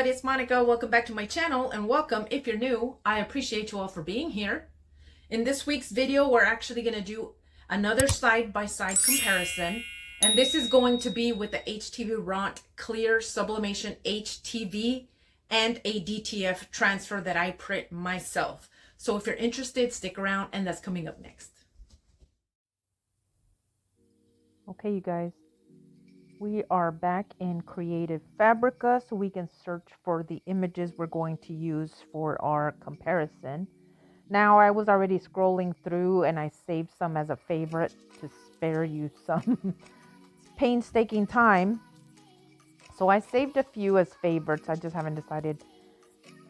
everybody, it's Monica. Welcome back to my channel, and welcome if you're new. I appreciate you all for being here. In this week's video, we're actually going to do another side-by-side comparison, and this is going to be with the HTVRONT Clear Sublimation HTV and a DTF transfer that I print myself. So if you're interested, stick around, and that's coming up next. Okay, you guys. We are back in Creative Fabrica, so we can search for the images we're going to use for our comparison. Now, I was already scrolling through and I saved some as a favorite to spare you some painstaking time. So I saved a few as favorites. I just haven't decided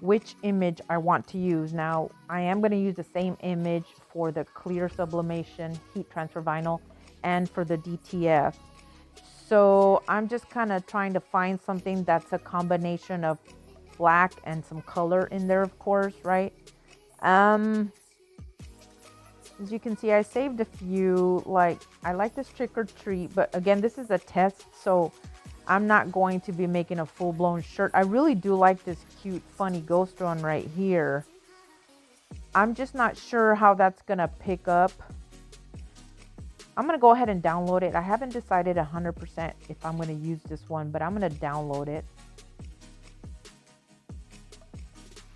which image I want to use. Now, I am going to use the same image for the Clear Sublimation Heat Transfer Vinyl and for the DTF. So I'm just kind of trying to find something that's a combination of black and some color in there, of course, right? As you can see, I saved a few. Like, I like this Trick or Treat, but again, this is a test, so I'm not going to be making a full-blown shirt. I really do like this cute, funny ghost one right here. I'm just not sure how that's gonna pick up. I'm going to go ahead and download it. I haven't decided 100% if I'm going to use this one, but I'm going to download it.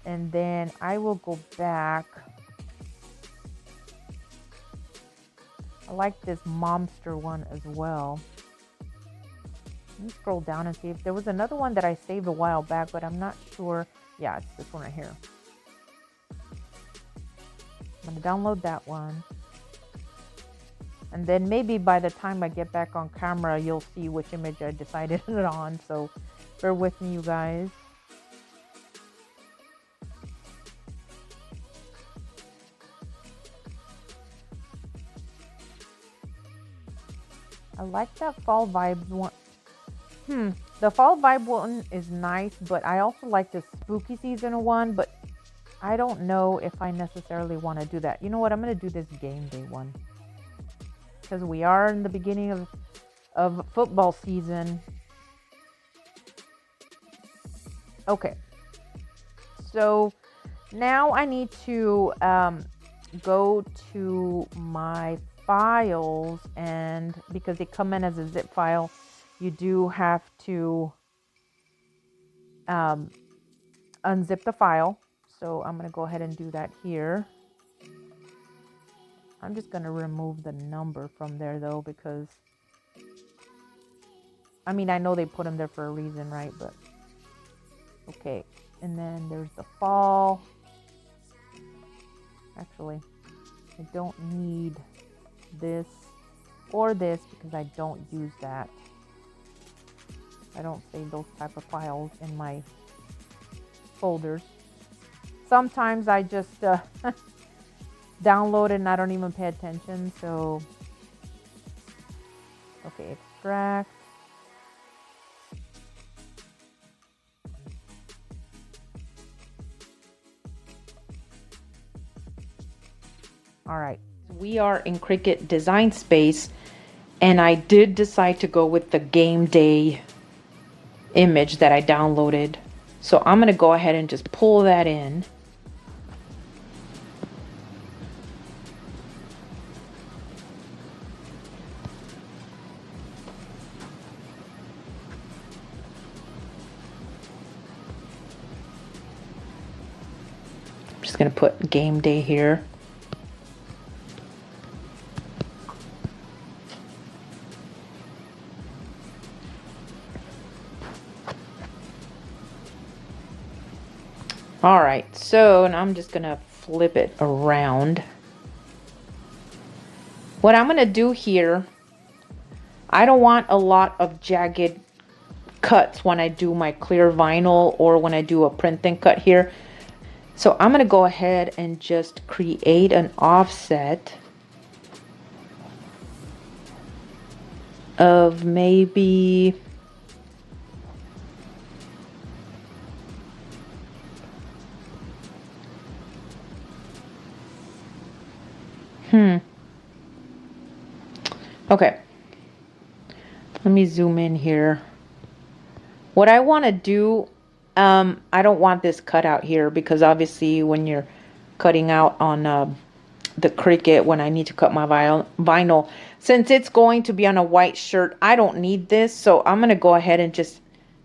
And then I will go back. I like this Momster one as well. Let me scroll down and see if there was another one that I saved a while back, but I'm not sure. Yeah, it's this one right here. I'm going to download that one. And then maybe by the time I get back on camera, you'll see which image I decided on. So bear with me, you guys. I like that fall vibe one. The fall vibe one is nice, but I also like the spooky season one, but I don't know if I necessarily want to do that. You know what? I'm going to do this game day one, because we are in the beginning of football season. Okay, so now I need to go to my files, and because they come in as a zip file, you do have to unzip the file. So I'm going to go ahead and do that here. I'm just going to remove the number from there, though, because, I mean, I know they put them there for a reason, right? But, okay. And then there's the fall. Actually, I don't need this or this because I don't use that. I don't save those type of files in my folders. Sometimes I just download it and I don't even pay attention. So, okay, extract. All right, we are in Cricut Design Space, and I did decide to go with the game day image that I downloaded. So I'm going to go ahead and just pull that in. Just going to put game day here. All right, so now I'm just going to flip it around. What I'm going to do here, I don't want a lot of jagged cuts when I do my clear vinyl or when I do a print and cut here. So I'm going to go ahead and just create an offset of maybe okay. Let me zoom in here. What I want to do I don't want this cut out here because obviously when you're cutting out on the Cricut, when I need to cut my vinyl, since it's going to be on a white shirt, I don't need this. So I'm going to go ahead and just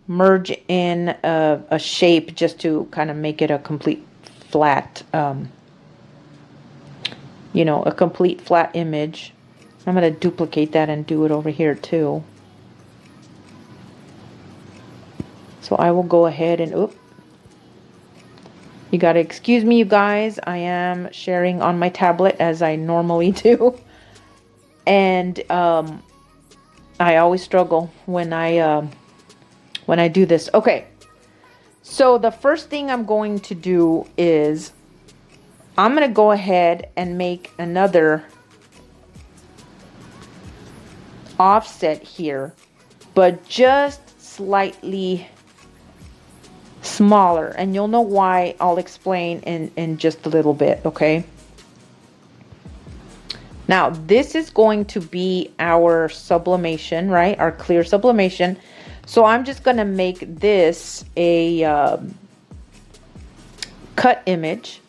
merge in a shape just to kind of make it a complete flat, you know, a complete flat image. I'm going to duplicate that and do it over here too. So I will go ahead and, oop. You got to excuse me, you guys. I am sharing on my tablet as I normally do. And I always struggle when I do this. Okay. So the first thing I'm going to do is I'm going to go ahead and make another offset here, but just slightly smaller, and you'll know why. I'll explain in just a little bit. Okay, now this is going to be our sublimation, right? Our clear sublimation. So I'm just going to make this a cut image,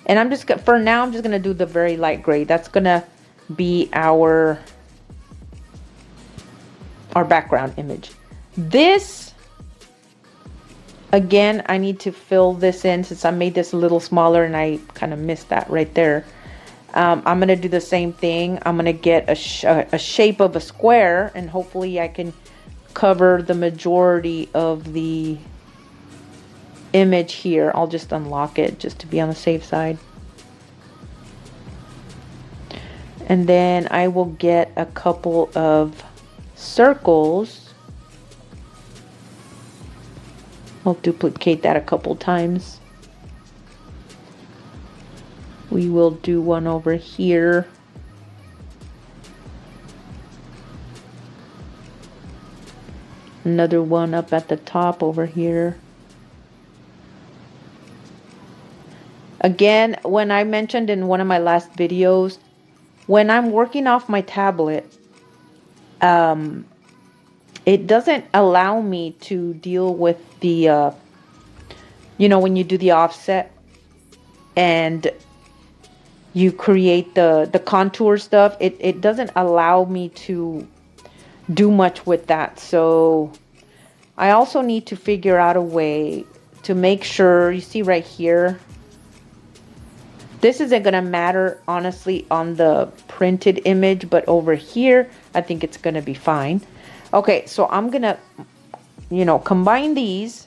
and I'm just for now I'm just going to do the very light gray. That's going to be our background image. This, again, I need to fill this in since I made this a little smaller and I kind of missed that right there. I'm going to do the same thing. I'm going to get a shape of a square, and hopefully I can cover the majority of the image here. I'll just unlock it just to be on the safe side. And then I will get a couple of circles. I'll duplicate that a couple times. We will do one over here. Another one up at the top over here. Again, when I mentioned in one of my last videos, when I'm working off my tablet, it doesn't allow me to deal with the, you know, when you do the offset and you create the contour stuff, it doesn't allow me to do much with that. So I also need to figure out a way to make sure, you see right here, this isn't going to matter honestly on the printed image, but over here I think it's going to be fine. Okay, so I'm going to, you know, combine these,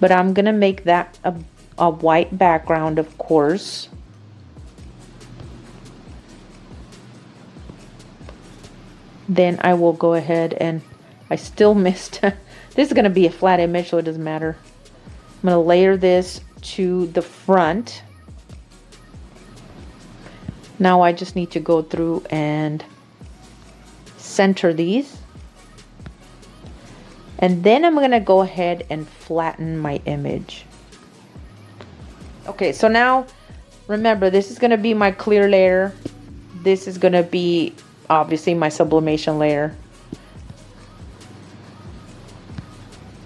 but I'm going to make that a white background, of course. Then I will go ahead and I still missed. This is going to be a flat image, so it doesn't matter. I'm going to layer this to the front. Now I just need to go through and center these. And then I'm going to go ahead and flatten my image. Okay, so now remember, this is going to be my clear layer. This is going to be obviously my sublimation layer.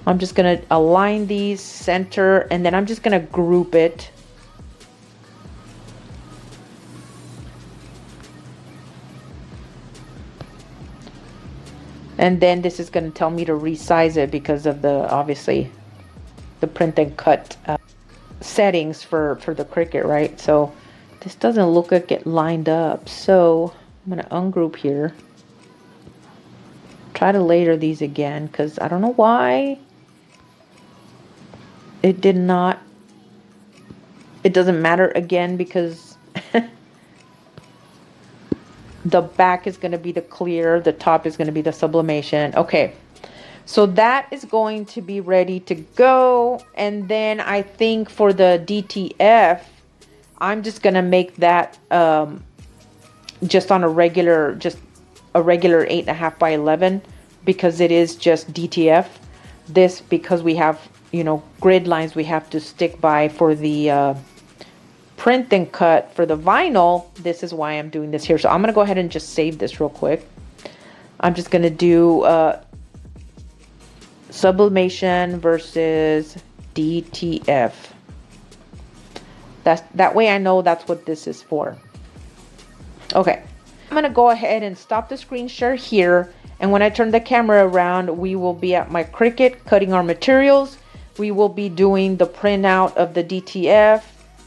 I'm just going to align these, center, and then I'm just going to group it. And then this is going to tell me to resize it because of the, obviously, the print and cut settings for the Cricut, right? So this doesn't look like it lined up. So I'm going to ungroup here. Try to layer these again because I don't know why it did not. It doesn't matter again because the back is going to be the clear, the top is going to be the sublimation. Okay, so that is going to be ready to go. And then I think for the DTF, I'm just going to make that just on a regular, just a regular 8.5 by 11 because it is just DTF. This, because we have, you know, grid lines we have to stick by for the print and cut for the vinyl. This is why I'm doing this here. So I'm going to go ahead and just save this real quick. I'm just going to do Sublimation versus DTF. That way I know that's what this is for. Okay, I'm gonna go ahead and stop the screen share here, and when I turn the camera around, we will be at my Cricut cutting our materials. We will be doing the printout of the DTF,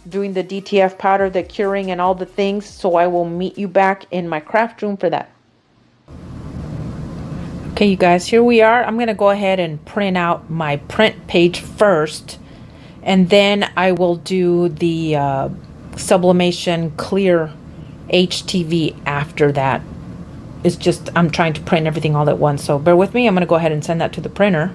doing the DTF powder, the curing, and all the things. So I will meet you back in my craft room for that. Okay, you guys, here we are. I'm gonna go ahead and print out my print page first, and then I will do the sublimation clear HTV after that. It's just I'm trying to print everything all at once, so bear with me. I'm gonna go ahead and send that to the printer.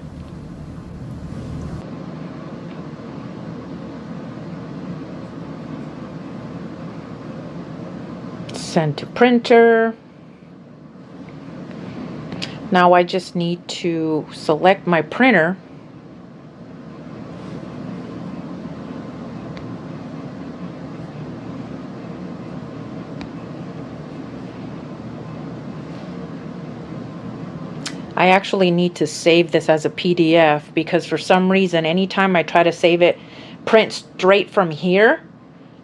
Send to printer. Now I just need to select my printer. I actually need to save this as a PDF because for some reason, anytime I try to save it, print straight from here,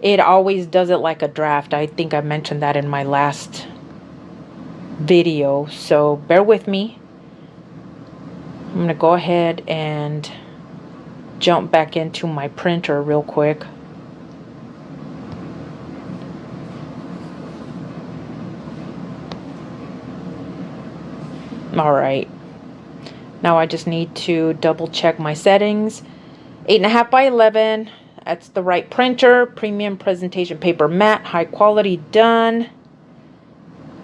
it always does it like a draft. I think I mentioned that in my last video, so bear with me. I'm gonna go ahead and jump back into my printer real quick. All right, now I just need to double check my settings. 8.5 by 11, that's the right printer. Premium presentation paper matte, high quality, done.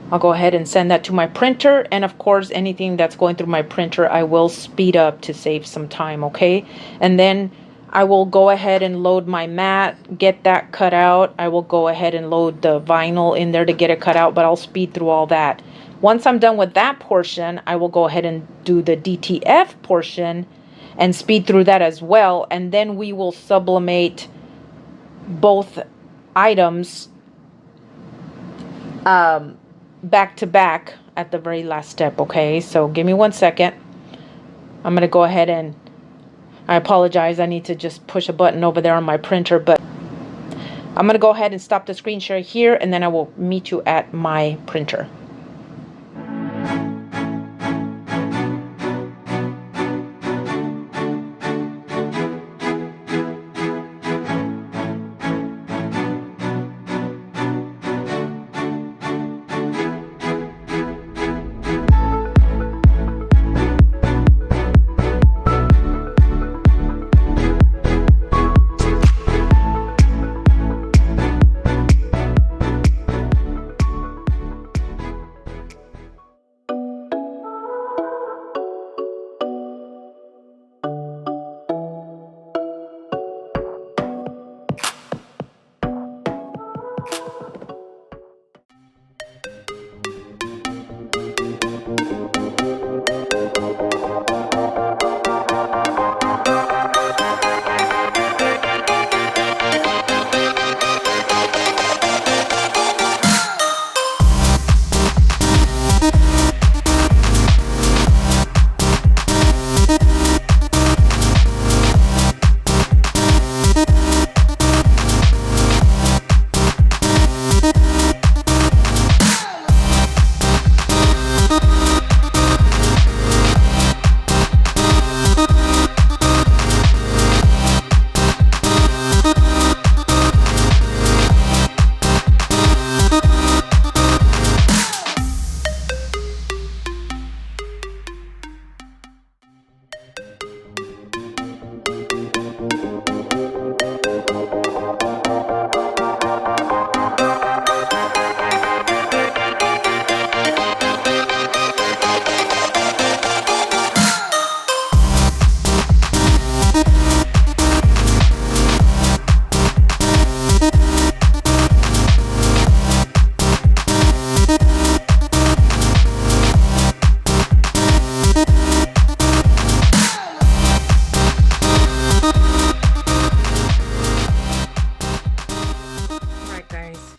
I'll go ahead and send that to my printer, and of course anything that's going through my printer I will speed up to save some time, okay? And then I will go ahead and load my mat, get that cut out. I will go ahead and load the vinyl in there to get it cut out, but I'll speed through all that. Once I'm done with that portion, I will go ahead and do the DTF portion and speed through that as well, and then we will sublimate both items back to back at the very last step, okay? So give me 1 second. I'm gonna go ahead and I apologize, I need to just push a button over there on my printer, but I'm gonna go ahead and stop the screen share here, and then I will meet you at my printer.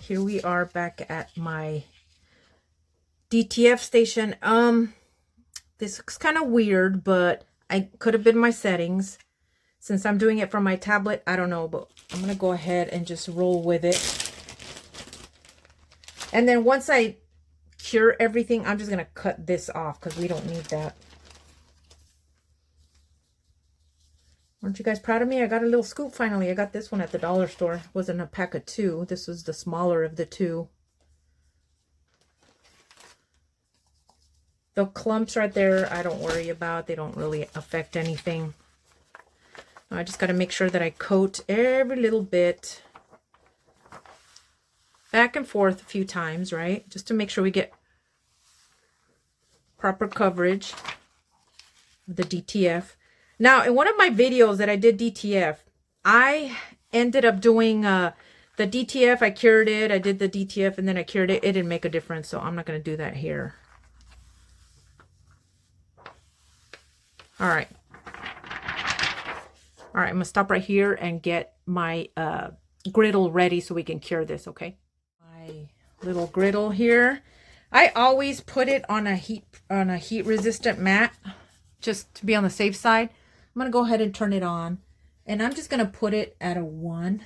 Here we are back at my DTF station. This looks kind of weird, but I could have been my settings. Since I'm doing it from my tablet, I don't know, but I'm going to go ahead and just roll with it. And then once I cure everything, I'm just going to cut this off because we don't need that. Aren't you guys proud of me? I got a little scoop finally. I got this one at the dollar store. It wasn't a pack of 2. This was the smaller of the 2. The clumps right there, I don't worry about. They don't really affect anything. I just got to make sure that I coat every little bit back and forth a few times, right? Just to make sure we get proper coverage of the DTF. Now, in one of my videos that I did DTF, I ended up doing the DTF. I cured it. I did the DTF and then I cured it. It didn't make a difference, so I'm not going to do that here. All right. All right, I'm going to stop right here and get my griddle ready so we can cure this, okay? My little griddle here. I always put it on a heat resistant mat just to be on the safe side. I'm going to go ahead and turn it on. And I'm just going to put it at a 1.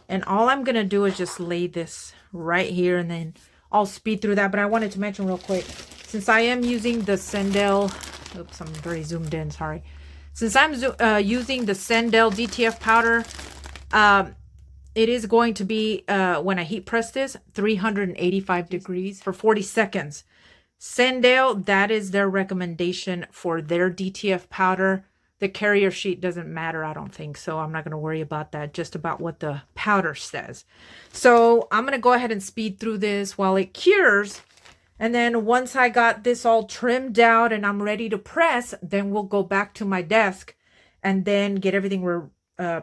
And all I'm going to do is just lay this right here and then I'll speed through that. But I wanted to mention real quick, since I am using the Sendel, oops, I'm very zoomed in, sorry. Since I'm using the Sendel DTF powder, it is going to be, when I heat press this, 385 degrees for 40 seconds. Sendel, that is their recommendation for their DTF powder. The carrier sheet doesn't matter, I don't think, so I'm not going to worry about that, just about what the powder says. So I'm going to go ahead and speed through this while it cures. And then once I got this all trimmed out and I'm ready to press, then we'll go back to my desk and then get everything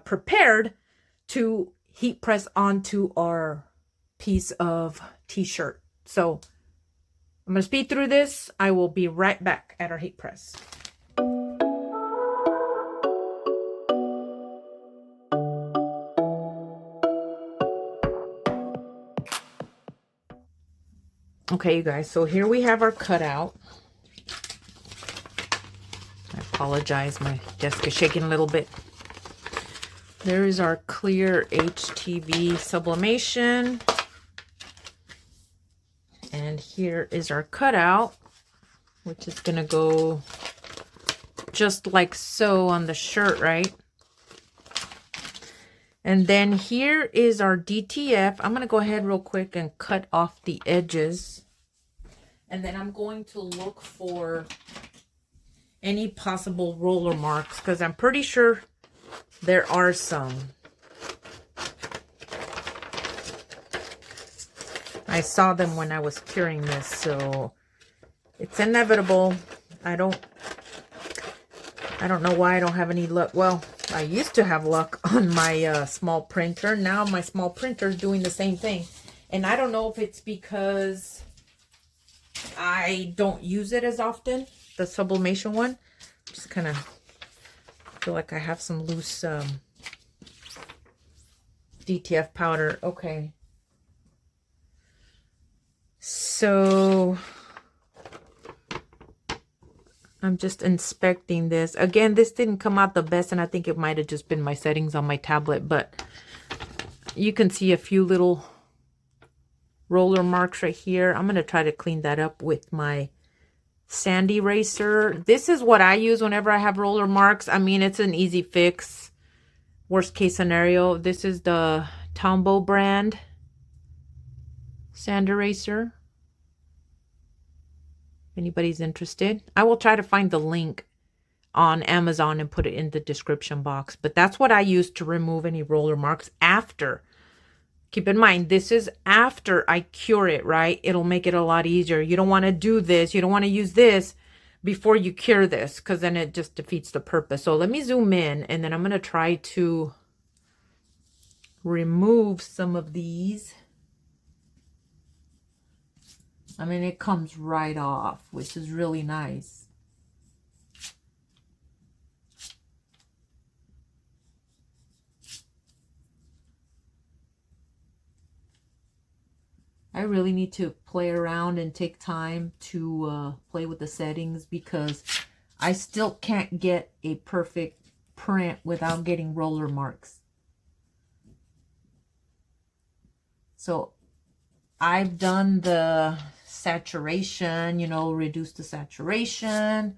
prepared to heat press onto our piece of t-shirt. So I'm going to speed through this. I will be right back at our heat press. Okay, you guys, so here we have our cutout. I apologize, my desk is shaking a little bit. There is our clear HTV sublimation. And here is our cutout, which is going to go just like so on the shirt, right? And then here is our DTF. I'm going to go ahead real quick and cut off the edges. And then I'm going to look for any possible roller marks because I'm pretty sure there are some. I saw them when I was curing this, so it's inevitable. I don't know why I don't have any luck. Well, I used to have luck on my small printer. Now my small printer is doing the same thing. And I don't know if it's because I don't use it as often, the sublimation one. Just kind of feel like I have some loose DTF powder. Okay. So I'm just inspecting this. Again, this didn't come out the best, and I think it might have just been my settings on my tablet, but you can see a few little roller marks right here. I'm going to try to clean that up with my sand eraser. This is what I use whenever I have roller marks. I mean, it's an easy fix. Worst case scenario, this is the Tombow brand sand eraser. If anybody's interested, I will try to find the link on Amazon and put it in the description box. But that's what I use to remove any roller marks after. Keep in mind, this is after I cure it, right? It'll make it a lot easier. You don't want to do this. You don't want to use this before you cure this, because then it just defeats the purpose. So let me zoom in, and then I'm going to try to remove some of these. I mean, it comes right off, which is really nice. I really need to play around and take time to play with the settings, because I still can't get a perfect print without getting roller marks. So I've done the saturation, you know, reduce the saturation.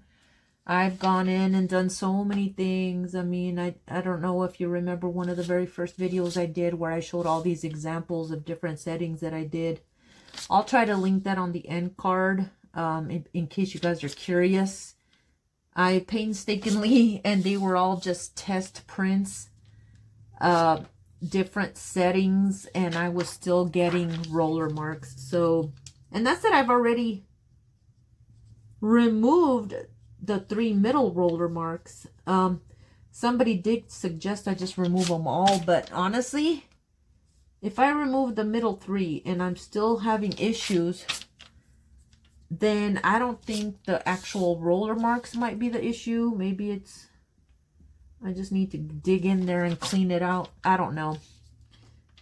I've gone in and done so many things. I mean, I don't know if you remember one of the very first videos I did where I showed all these examples of different settings that I did. I'll try to link that on the end card in case you guys are curious. I painstakingly, and they were all just test prints, different settings, and I was still getting roller marks. So, and that's that I've already removed the 3 middle roller marks. Somebody did suggest I just remove them all, but honestly, if I remove the middle 3 and I'm still having issues, then I don't think the actual roller marks might be the issue. Maybe it's, I just need to dig in there and clean it out. I don't know.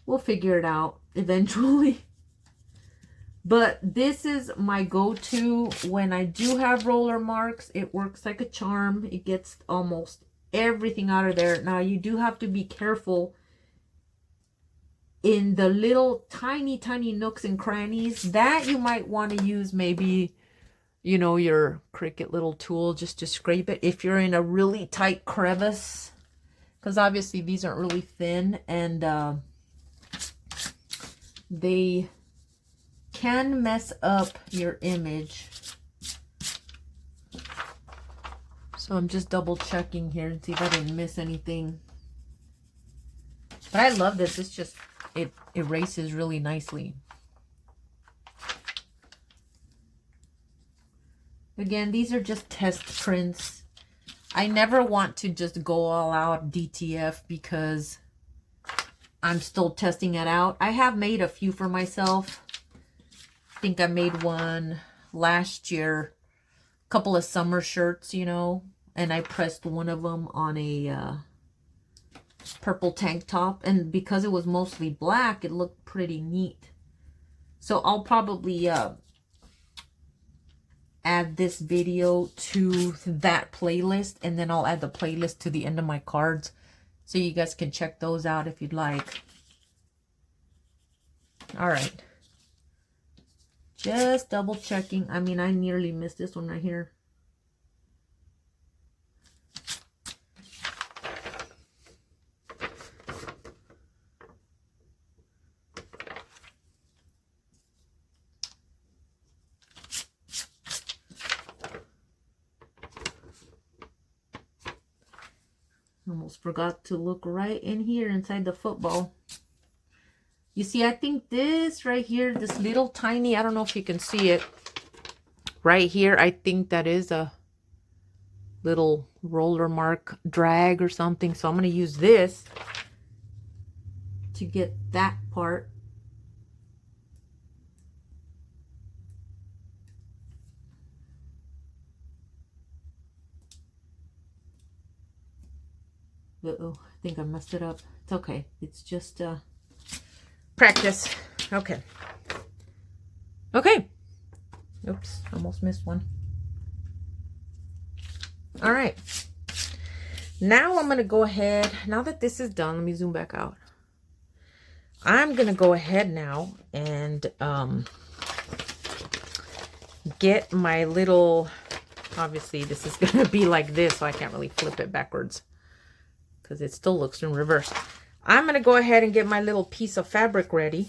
We'll figure it out eventually. But this is my go-to when I do have roller marks. It works like a charm. It gets almost everything out of there. Now, you do have to be careful in the little tiny nooks and crannies that you might want to use maybe, you know, your Cricut little tool just to scrape it. If you're in a really tight crevice, because obviously these aren't really thin, and they can mess up your image. So I'm just double checking here and see if I didn't miss anything. But I love this. It's just, it erases really nicely. Again, these are just test prints. I never want to just go all out DTF because I'm still testing it out. I have made a few for myself. I think I made one last year, a couple of summer shirts, you know, and I pressed one of them on a purple tank top, and because it was mostly black, it looked pretty neat. So I'll probably add this video to that playlist, and then I'll add the playlist to the end of my cards so you guys can check those out if you'd like. All right. Just double checking. I mean, I nearly missed this one right here. Almost forgot to look right in here inside the football. You see, I think this right here, this little tiny, I don't know if you can see it, right here, I think that is a little roller mark drag or something. So I'm going to use this to get that part. Uh-oh, I think I messed it up. It's okay. It's just practice. Okay. Okay. Oops, almost missed one. All right. Now I'm going to go ahead. Now that this is done, let me zoom back out. I'm going to go ahead now and get my little, obviously this is going to be like this, so I can't really flip it backwards because it still looks in reverse. I'm going to go ahead and get my little piece of fabric ready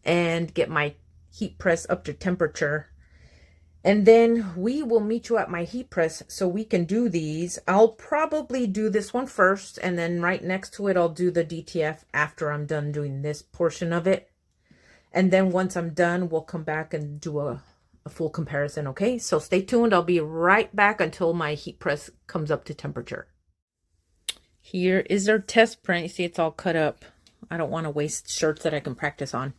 and get my heat press up to temperature. And then we will meet you at my heat press so we can do these. I'll probably do this one first, and then right next to it, I'll do the DTF after I'm done doing this portion of it. And then once I'm done, we'll come back and do a full comparison, okay? So stay tuned. I'll be right back until my heat press comes up to temperature. Here is our test print. You see, it's all cut up. I don't want to waste shirts that I can practice on.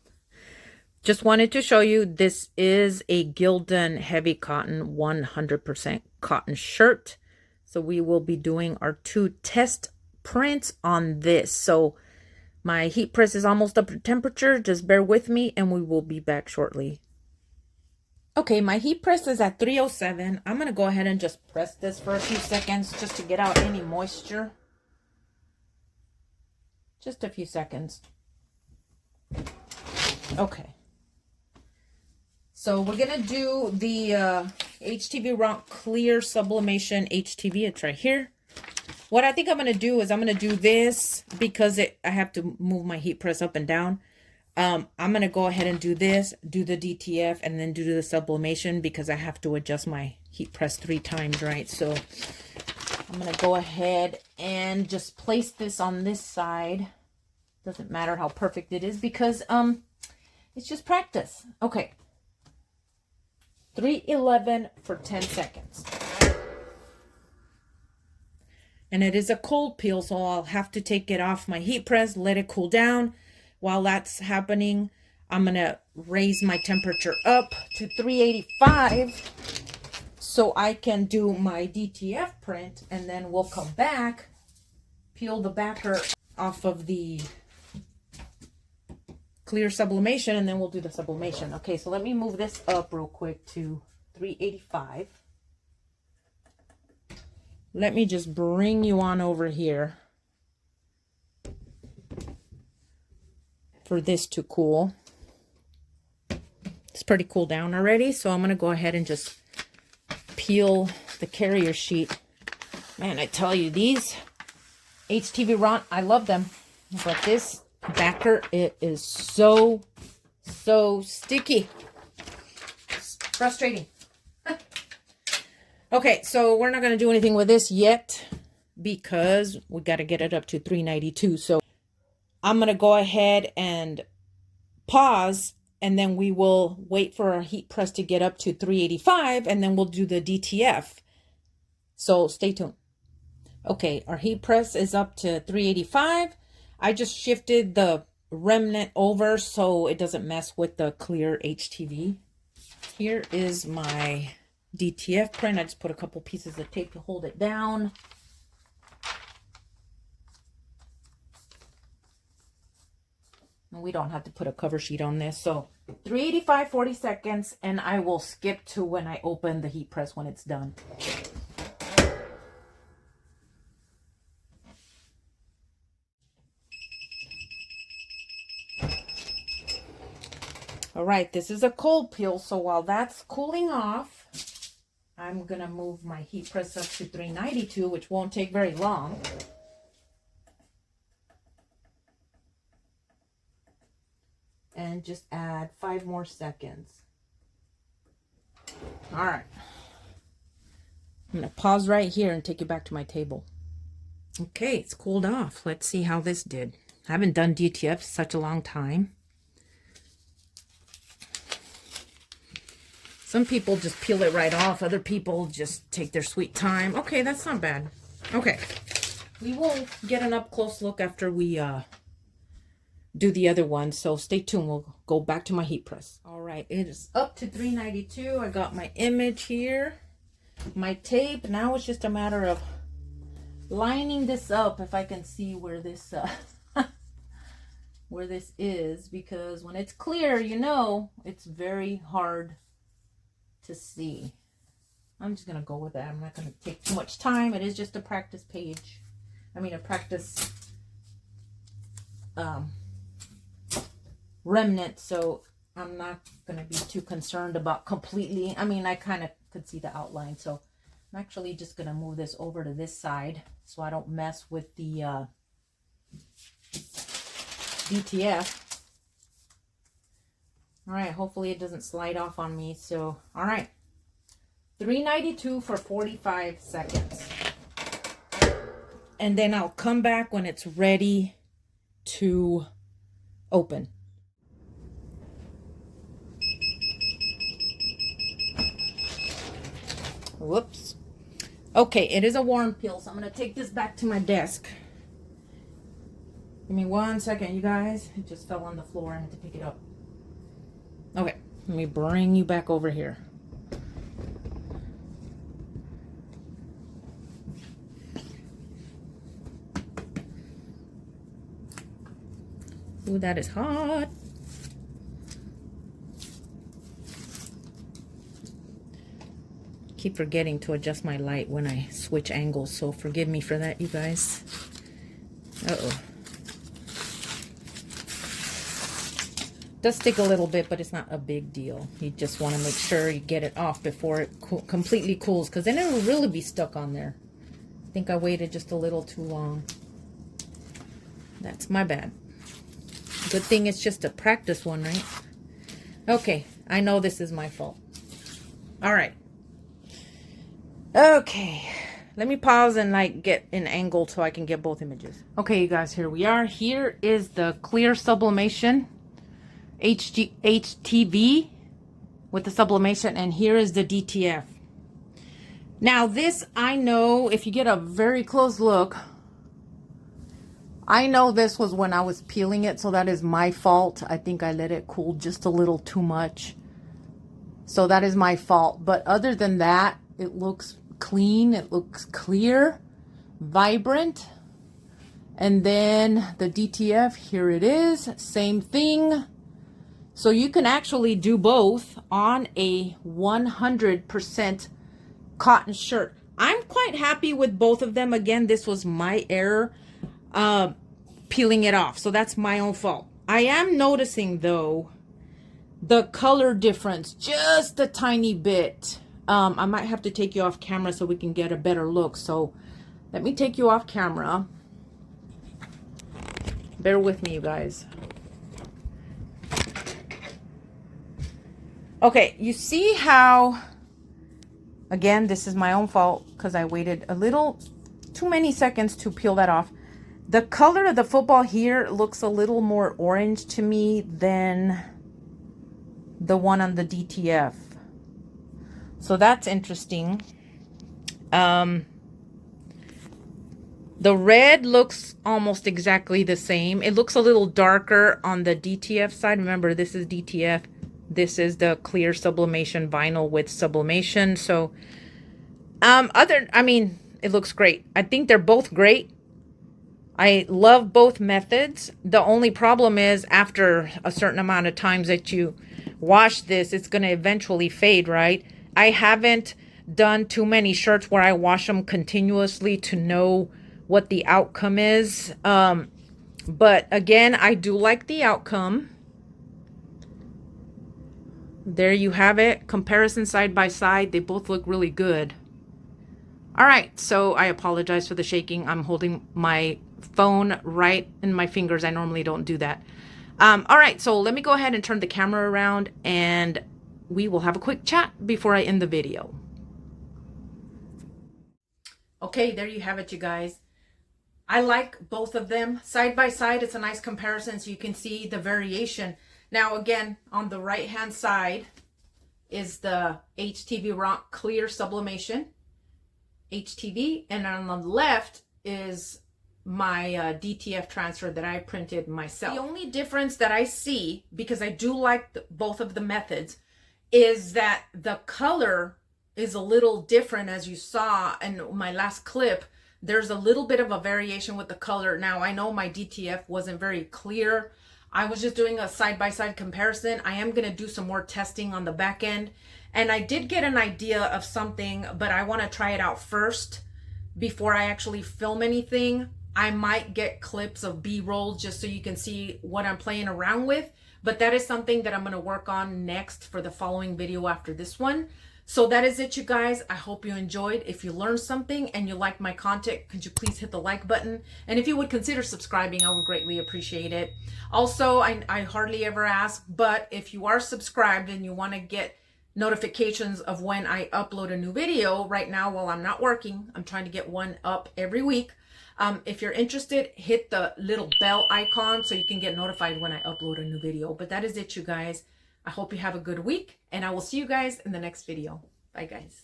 Just wanted to show you, this is a Gildan heavy cotton, 100% cotton shirt. So we will be doing our 2 test prints on this. So my heat press is almost up to temperature. Just bear with me and we will be back shortly. Okay, my heat press is at 307. I'm going to go ahead and just press this for a few seconds just to get out any moisture. Just a few seconds. Okay. So we're going to do the HTVRONT Clear Sublimation HTV. It's right here. What I think I'm going to do is I'm going to do this because I have to move my heat press up and down. I'm going to go ahead and do this, do the DTF, and then do the sublimation because I have to adjust my heat press 3 times, right? So I'm going to go ahead and just place this on this side. Doesn't matter how perfect it is because it's just practice. Okay. 311 for 10 seconds. And it is a cold peel, so I'll have to take it off my heat press, let it cool down. While that's happening, I'm going to raise my temperature up to 385 so I can do my DTF print, and then we'll come back, peel the backer off of the clear sublimation, and then we'll do the sublimation. Okay, so let me move this up real quick to 385. Let me just bring you on over here for this to cool. It's pretty cool down already, so I'm going to go ahead and just peel the carrier sheet. Man, I tell you, these HTVRONT, I love them, but this backer, it is so sticky. It's frustrating. Okay, so we're not going to do anything with this yet because we got to get it up to 392. So I'm going to go ahead and pause, and then we will wait for our heat press to get up to 385, and then we'll do the DTF. So stay tuned. Okay, our heat press is up to 385. I just shifted the remnant over so it doesn't mess with the clear HTV. Here is my DTF print. I just put a couple pieces of tape to hold it down. And we don't have to put a cover sheet on this. So 385, 40 seconds, and I will skip to when I open the heat press when it's done. All right, this is a cold peel, so while that's cooling off, I'm gonna move my heat press up to 392, which won't take very long. And just add 5 more seconds. All right. I'm gonna pause right here and take you back to my table. Okay, it's cooled off. Let's see how this did. I haven't done DTF such a long time. Some people just peel it right off. Other people just take their sweet time. Okay, that's not bad. Okay, we will get an up-close look after we do the other one. So stay tuned. We'll go back to my heat press. All right, it is up to 392. I got my image here, my tape. Now it's just a matter of lining this up if I can see where this where this is, because when it's clear, you know, it's very hard to see. I'm just gonna go with that. I'm not gonna take too much time. It is just a practice page. I mean, a practice remnant, so I'm not gonna be too concerned about completely. I mean, I kind of could see the outline, so I'm actually just gonna move this over to this side so I don't mess with the DTF. All right, hopefully it doesn't slide off on me. So, all right, 392 for 45 seconds. And then I'll come back when it's ready to open. Whoops. Okay, it is a warm peel, so I'm going to take this back to my desk. Give me 1 second, you guys. It just fell on the floor. I had to pick it up. Okay, let me bring you back over here. Ooh, that is hot. Keep forgetting to adjust my light when I switch angles, so forgive me for that, you guys. Uh-oh. Does stick a little bit, but it's not a big deal. You just want to make sure you get it off before it completely cools, because then it will really be stuck on there. I think I waited just a little too long. That's my bad. Good thing it's just a practice one, right? Okay, I know this is my fault. All right. Okay, let me pause and like get an angle so I can get both images. Okay, you guys, here we are. Here is the clear sublimation HTV with the sublimation, and here is the DTF. Now this, I know if you get a very close look, I know this was when I was peeling it, so that is my fault. I think I let it cool just a little too much, so that is my fault. But other than that, it looks clean, it looks clear, vibrant. And then the DTF, here it is, same thing. So you can actually do both on a 100% cotton shirt. I'm quite happy with both of them. Again, this was my error, peeling it off, so that's my own fault. I am noticing though the color difference just a tiny bit. I might have to take you off camera so we can get a better look. So let me take you off camera. Bear with me, you guys. Okay, you see how, again, this is my own fault because I waited a little too many seconds to peel that off. The color of the football here looks a little more orange to me than the one on the DTF. So that's interesting. The red looks almost exactly the same. It looks a little darker on the DTF side. Remember, this is DTF. This is the clear sublimation vinyl with sublimation. So, I mean, it looks great. I think they're both great. I love both methods. The only problem is after a certain amount of times that you wash this, it's going to eventually fade, right? I haven't done too many shirts where I wash them continuously to know what the outcome is. But again, I do like the outcome. There you have it. Comparison side by side. They both look really good. All right. So I apologize for the shaking. I'm holding my phone right in my fingers. I normally don't do that. All right. So let me go ahead and turn the camera around and we will have a quick chat before I end the video. Okay, there you have it, you guys. I like both of them side by side. It's a nice comparison so you can see the variation. Now again, on the right hand side is the HTVRONT clear sublimation HTV, and on the left is my DTF transfer that I printed myself. The only difference that I see, because I do like both of the methods, is that the color is a little different. As you saw in my last clip, there's a little bit of a variation with the color. Now I know my DTF wasn't very clear. I was just doing a side-by-side comparison. I am going to do some more testing on the back end, and I did get an idea of something, but I want to try it out first before I actually film anything. I might get clips of B-roll just so you can see what I'm playing around with. But that is something that I'm going to work on next for the following video after this one. So that is it, you guys. I hope you enjoyed. If you learned something and you like my content, could you please hit the like button? And if you would consider subscribing, I would greatly appreciate it. Also, I hardly ever ask, but if you are subscribed and you want to get notifications of when I upload a new video, right now while I'm not working, I'm trying to get one up every week. If you're interested, hit the little bell icon so you can get notified when I upload a new video. But that is it, you guys. I hope you have a good week, and I will see you guys in the next video. Bye, guys.